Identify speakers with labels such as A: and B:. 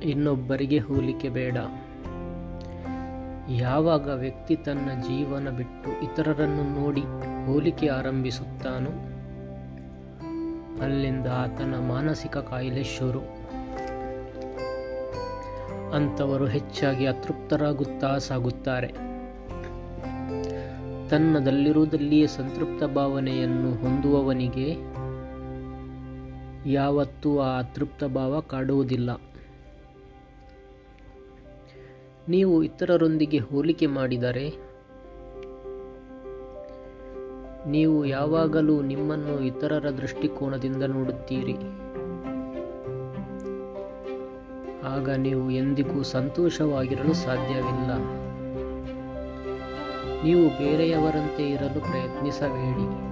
A: ಇನ್ನೊಬ್ಬರಿಗೆ ಹೋಲಿಕೆ ಬೇಡ. ಯಾವಾಗ ವ್ಯಕ್ತಿ ತನ್ನ ಜೀವನ ಬಿಟ್ಟು ಇತರರನ್ನು ನೋಡಿ ಹೋಲಿಕೆ ಆರಂಭಿಸುತ್ತಾನೋ ಅಲ್ಲಿಂದ ಆತನ ಮಾನಸಿಕ ಕಾಯಿಲೆ ಶುರು. ಅಂಥವರು ಹೆಚ್ಚಾಗಿ ಅತೃಪ್ತರಾಗುತ್ತಾ ಸಾಗುತ್ತಾರೆ. ತನ್ನದಲ್ಲಿರುವುದಲ್ಲಿಯೇ ಸಂತೃಪ್ತ ಭಾವನೆಯನ್ನು ಹೊಂದುವವನಿಗೆ ಯಾವತ್ತೂ ಆ ಅತೃಪ್ತ ಭಾವ ಕಾಡುವುದಿಲ್ಲ. ನೀವು ಇತರರೊಂದಿಗೆ ಹೋಲಿಕೆ ಮಾಡಿದರೆ ನೀವು ಯಾವಾಗಲೂ ನಿಮ್ಮನ್ನು ಇತರರ ದೃಷ್ಟಿಕೋನದಿಂದ ನೋಡುತ್ತೀರಿ. ಆಗ ನೀವು ಎಂದಿಗೂ ಸಂತೋಷವಾಗಿರಲು ಸಾಧ್ಯವಿಲ್ಲ. ನೀವು ಬೇರೆಯವರಂತೆ ಇರಲು ಪ್ರಯತ್ನಿಸಬೇಡಿ.